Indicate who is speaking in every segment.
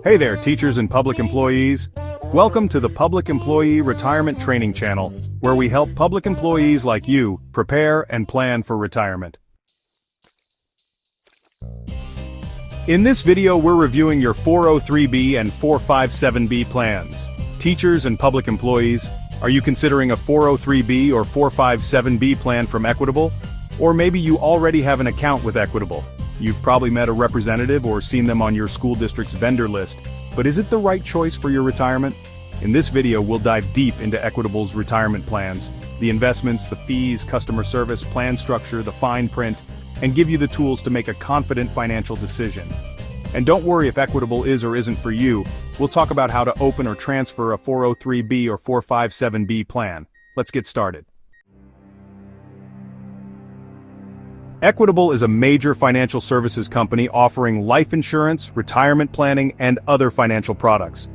Speaker 1: Hey there, teachers and public employees. Welcome to the Public Employee Retirement Training Channel, where we help public employees like you prepare and plan for retirement. In this video, we're reviewing your 403b and 457b plans. Teachers and public employees, are you considering a 403b or 457b plan from Equitable? Or maybe you already have an account with Equitable. You've probably met a representative or seen them on your school district's vendor list, but is it the right choice for your retirement? In this video, we'll dive deep into Equitable's retirement plans, the investments, the fees, customer service, plan structure, the fine print, and give you the tools to make a confident financial decision. And don't worry if Equitable is or isn't for you, we'll talk about how to open or transfer a 403b or 457b plan. Let's get started. Equitable is a major financial services company offering life insurance, retirement planning, and other financial products.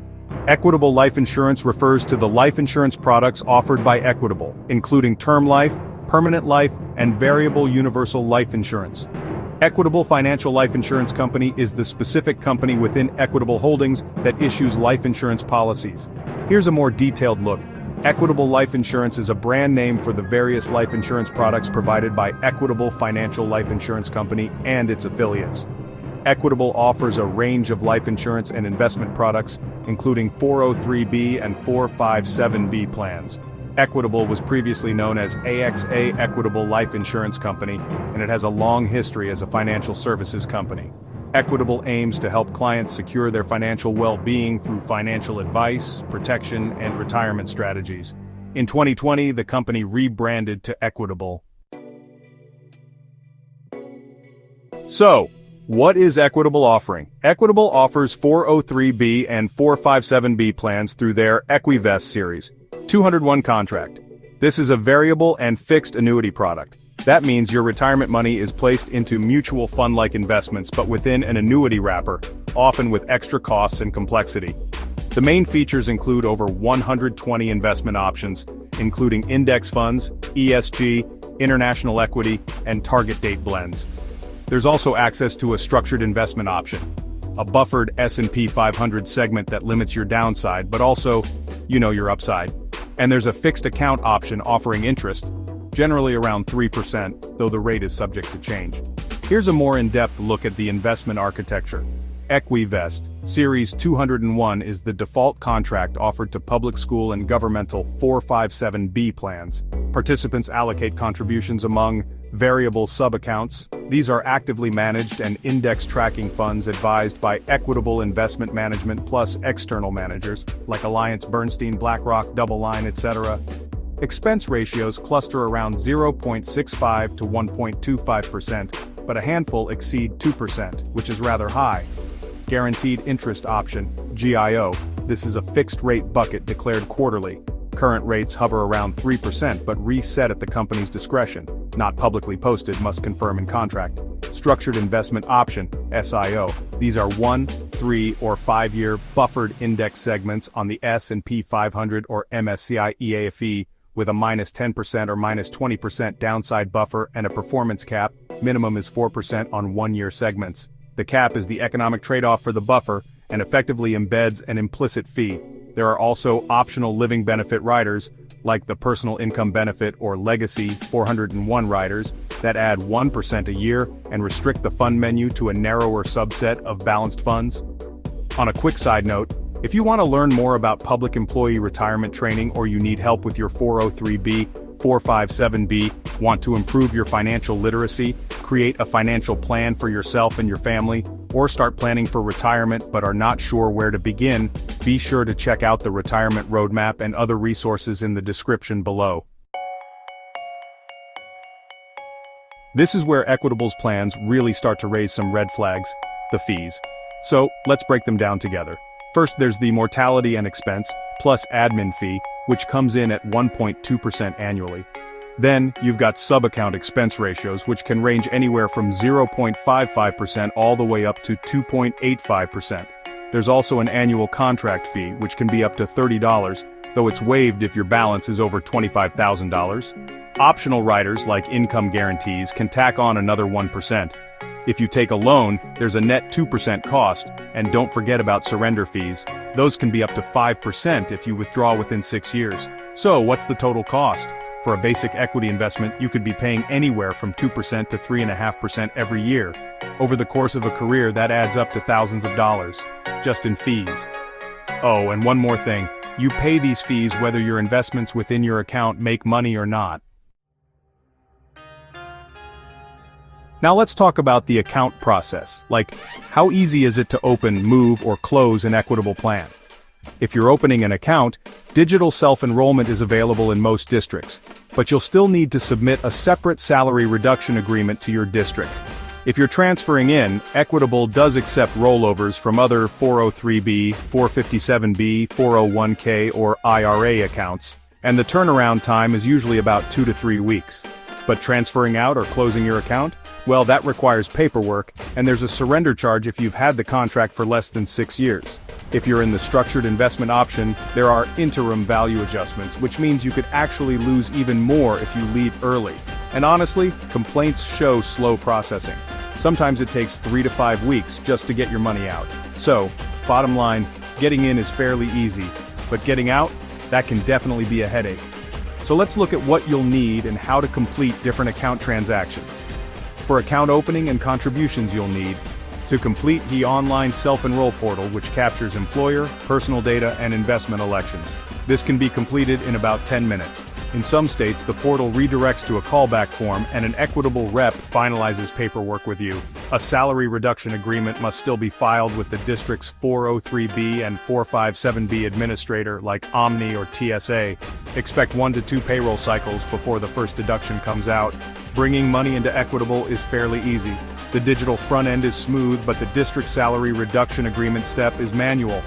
Speaker 1: Equitable Life Insurance refers to the life insurance products offered by Equitable, including term life, permanent life, and variable universal life insurance. Equitable Financial Life Insurance Company is the specific company within Equitable Holdings that issues life insurance policies. Here's a more detailed look. Equitable Life Insurance is a brand name for the various life insurance products provided by Equitable Financial Life Insurance Company and its affiliates. Equitable offers a range of life insurance and investment products, including 403b and 457b plans. Equitable was previously known as AXA Equitable Life Insurance Company, and it has a long history as a financial services company. Equitable aims to help clients secure their financial well-being through financial advice, protection, and retirement strategies. In 2020, the company rebranded to Equitable. So, what is Equitable offering? Equitable offers 403b and 457b plans through their EquiVest series, 201 contract. This is a variable and fixed annuity product. That means your retirement money is placed into mutual fund-like investments but within an annuity wrapper, often with extra costs and complexity. The main features include over 120 investment options, including index funds, ESG, international equity, and target date blends. There's also access to a structured investment option, a buffered S&P 500 segment that limits your downside but also, your upside. And there's a fixed account option offering interest, generally around 3%, though the rate is subject to change. Here's a more in-depth look at the investment architecture. EquiVest Series 201 is the default contract offered to public school and governmental 457b plans. Participants allocate contributions among variable sub-accounts. These are actively managed and index tracking funds advised by Equitable Investment Management plus external managers, like Alliance Bernstein, BlackRock, DoubleLine, etc. Expense ratios cluster around 0.65 to 1.25%, but a handful exceed 2%, which is rather high. Guaranteed Interest Option, GIO, this is a fixed-rate bucket declared quarterly. Current rates hover around 3% but reset at the company's discretion. Not publicly posted, must confirm in contract. Structured Investment Option, SIO, these are 1, 3, or 5-year buffered index segments on the S&P 500 or MSCI EAFE, with a minus 10% or minus 20% downside buffer and a performance cap. Minimum is 4% on 1-year segments. The cap is the economic trade-off for the buffer and effectively embeds an implicit fee. There are also optional living benefit riders, like the Personal Income Benefit or Legacy 401 riders, that add 1% a year and restrict the fund menu to a narrower subset of balanced funds. On a quick side note, if you want to learn more about public employee retirement training or you need help with your 403b, 457b, want to improve your financial literacy, create a financial plan for yourself and your family, or start planning for retirement but are not sure where to begin, be sure to check out the Retirement Roadmap and other resources in the description below. This is where Equitable's plans really start to raise some red flags, the fees. So, let's break them down together. First, there's the mortality and expense, plus admin fee, which comes in at 1.2% annually. Then, you've got sub-account expense ratios, which can range anywhere from 0.55% all the way up to 2.85%. There's also an annual contract fee, which can be up to $30, though it's waived if your balance is over $25,000. Optional riders like income guarantees can tack on another 1%. If you take a loan, there's a net 2% cost, and don't forget about surrender fees. Those can be up to 5% if you withdraw within 6 years. So, what's the total cost? For a basic equity investment, you could be paying anywhere from 2% to 3.5% every year. Over the course of a career, that adds up to thousands of dollars, just in fees. Oh, and one more thing. You pay these fees whether your investments within your account make money or not. Now let's talk about the account process, like how easy is it to open, move, or close an Equitable plan? If you're opening an account, digital self-enrollment is available in most districts, but you'll still need to submit a separate salary reduction agreement to your district. If you're transferring in, Equitable does accept rollovers from other 403b, 457b, 401k, or IRA accounts, and the turnaround time is usually about 2 to 3 weeks. But transferring out or closing your account? Well, that requires paperwork, and there's a surrender charge if you've had the contract for less than 6 years. If you're in the structured investment option, there are interim value adjustments, which means you could actually lose even more if you leave early. And honestly, complaints show slow processing. Sometimes it takes 3 to 5 weeks just to get your money out. So, bottom line, getting in is fairly easy, but getting out, that can definitely be a headache. So let's look at what you'll need and how to complete different account transactions. For account opening and contributions you'll need to complete the online self-enroll portal, which captures employer, personal data, and investment elections. This can be completed in about 10 minutes. In some states, the portal redirects to a callback form and an Equitable rep finalizes paperwork with you. A salary reduction agreement must still be filed with the district's 403b and 457b administrator like Omni or TSA. Expect 1 to 2 payroll cycles before the first deduction comes out. Bringing money into Equitable is fairly easy. The digital front end is smooth, but the district salary reduction agreement step is manual.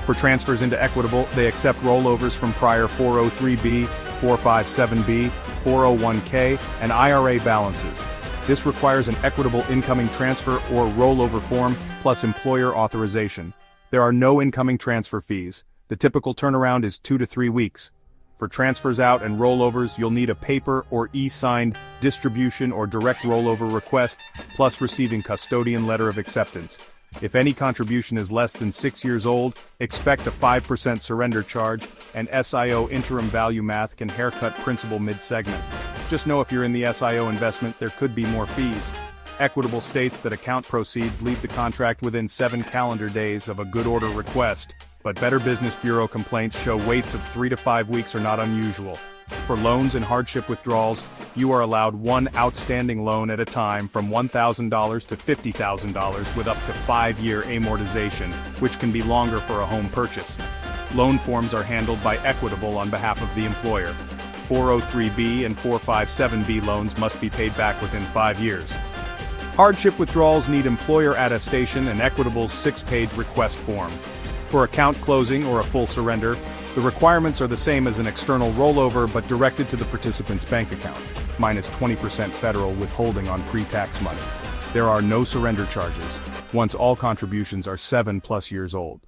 Speaker 1: For transfers into Equitable, they accept rollovers from prior 403b, 457b, 401k, and IRA balances. This requires an Equitable incoming transfer or rollover form, plus employer authorization. There are no incoming transfer fees. The typical turnaround is 2 to 3 weeks. For transfers out and rollovers, you'll need a paper or e-signed distribution or direct rollover request, plus receiving custodian letter of acceptance. If any contribution is less than 6 years old, expect a 5% surrender charge, and SIO interim value math can haircut principal mid-segment. Just know if you're in the SIO investment, there could be more fees. Equitable states that account proceeds leave the contract within 7 calendar days of a good order request, but Better Business Bureau complaints show waits of 3 to 5 weeks are not unusual. For loans and hardship withdrawals, you are allowed one outstanding loan at a time from $1,000 to $50,000 with up to 5-year amortization, which can be longer for a home purchase. Loan forms are handled by Equitable on behalf of the employer. 403b and 457b loans must be paid back within 5 years. Hardship withdrawals need employer attestation and Equitable's 6-page request form. For account closing or a full surrender, the requirements are the same as an external rollover but directed to the participant's bank account, minus 20% federal withholding on pre-tax money. There are no surrender charges, once all contributions are 7+ years old.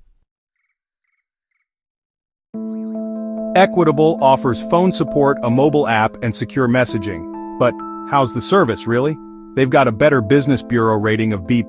Speaker 1: Equitable offers phone support, a mobile app, and secure messaging. But how's the service, really? They've got a Better Business Bureau rating of B+.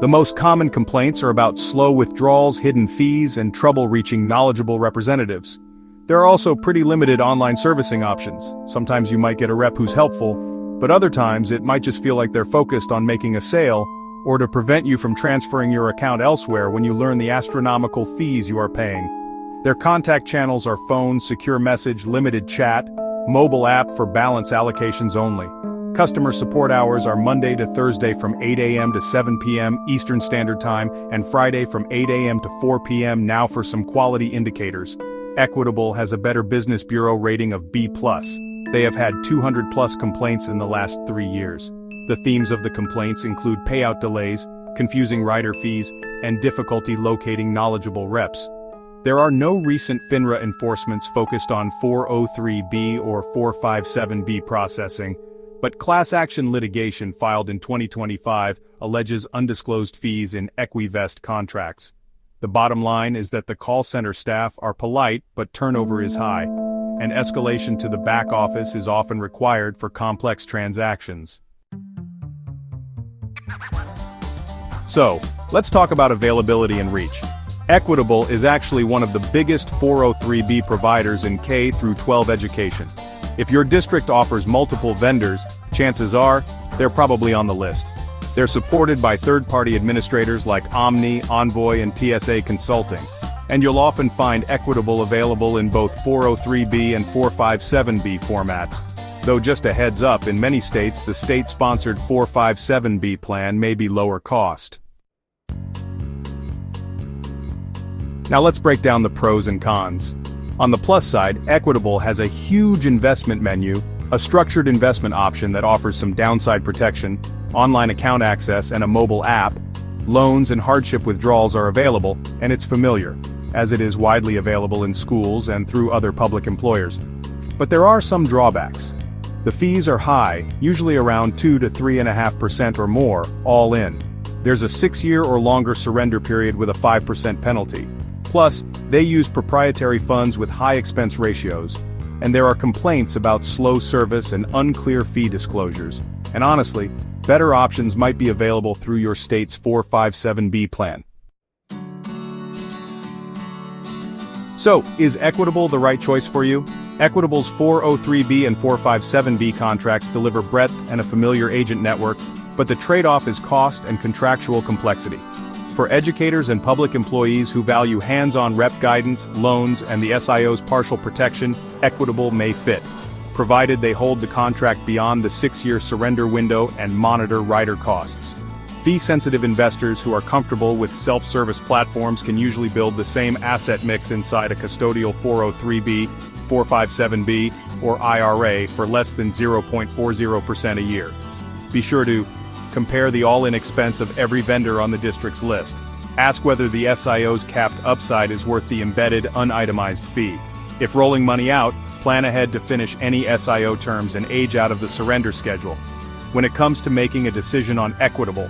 Speaker 1: The most common complaints are about slow withdrawals, hidden fees, and trouble reaching knowledgeable representatives. There are also pretty limited online servicing options. Sometimes you might get a rep who's helpful, but other times it might just feel like they're focused on making a sale, or to prevent you from transferring your account elsewhere when you learn the astronomical fees you are paying. Their contact channels are phone, secure message, limited chat, mobile app for balance allocations only. Customer support hours are Monday to Thursday from 8 a.m. to 7 p.m. Eastern Standard Time and Friday from 8 a.m. to 4 p.m. Now for some quality indicators. Equitable has a Better Business Bureau rating of B+. They have had 200+ complaints in the last 3 years. The themes of the complaints include payout delays, confusing rider fees, and difficulty locating knowledgeable reps. There are no recent FINRA enforcements focused on 403b or 457b processing, but class action litigation filed in 2025 alleges undisclosed fees in EquiVest contracts. The bottom line is that the call center staff are polite, but turnover is high, and escalation to the back office is often required for complex transactions. So, let's talk about availability and reach. Equitable is actually one of the biggest 403b providers in K through 12 education. If your district offers multiple vendors, chances are, they're probably on the list. They're supported by third-party administrators like Omni, Envoy, and TSA Consulting. And you'll often find Equitable available in both 403b and 457b formats. Though just a heads up, in many states the state-sponsored 457b plan may be lower cost. Now let's break down the pros and cons. On the plus side, Equitable has a huge investment menu, a structured investment option that offers some downside protection, online account access, and a mobile app. Loans and hardship withdrawals are available, and it's familiar, as it is widely available in schools and through other public employers. But there are some drawbacks. The fees are high, usually around 2 to 3.5% or more, all in. There's a 6-year or longer surrender period with a 5% penalty. Plus, they use proprietary funds with high expense ratios, and there are complaints about slow service and unclear fee disclosures. And honestly, better options might be available through your state's 457b plan. So, is Equitable the right choice for you? Equitable's 403b and 457b contracts deliver breadth and a familiar agent network, but the trade-off is cost and contractual complexity. For educators and public employees who value hands-on rep guidance, loans, and the SIO's partial protection, Equitable may fit, provided they hold the contract beyond the 6-year surrender window and monitor rider costs. Fee-sensitive investors who are comfortable with self-service platforms can usually build the same asset mix inside a custodial 403b, 457b, or IRA for less than 0.40% a year. Be sure to compare the all-in expense of every vendor on the district's list. Ask whether the SIO's capped upside is worth the embedded, unitemized fee. If rolling money out, plan ahead to finish any SIO terms and age out of the surrender schedule. When it comes to making a decision on Equitable,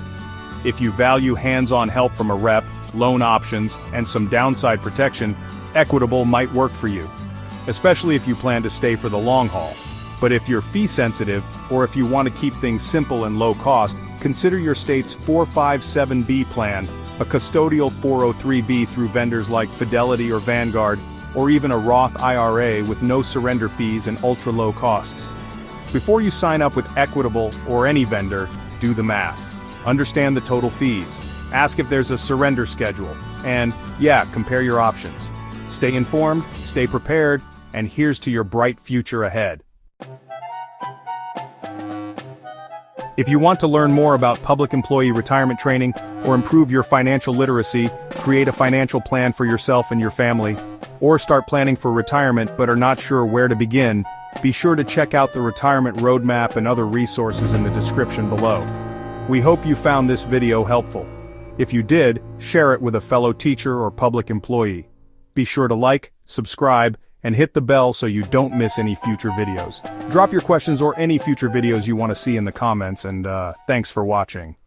Speaker 1: if you value hands-on help from a rep, loan options, and some downside protection, Equitable might work for you, especially if you plan to stay for the long haul. But if you're fee-sensitive, or if you want to keep things simple and low cost, consider your state's 457b plan, a custodial 403b through vendors like Fidelity or Vanguard, or even a Roth IRA with no surrender fees and ultra-low costs. Before you sign up with Equitable or any vendor, do the math. Understand the total fees. Ask if there's a surrender schedule. And, yeah, compare your options. Stay informed, stay prepared, and here's to your bright future ahead. If you want to learn more about public employee retirement training or improve your financial literacy, create a financial plan for yourself and your family, or start planning for retirement but are not sure where to begin, be sure to check out the retirement roadmap and other resources in the description below. We hope you found this video helpful. If you did, share it with a fellow teacher or public employee. Be sure to like, subscribe, and hit the bell so you don't miss any future videos. Drop your questions or any future videos you want to see in the comments, and thanks for watching.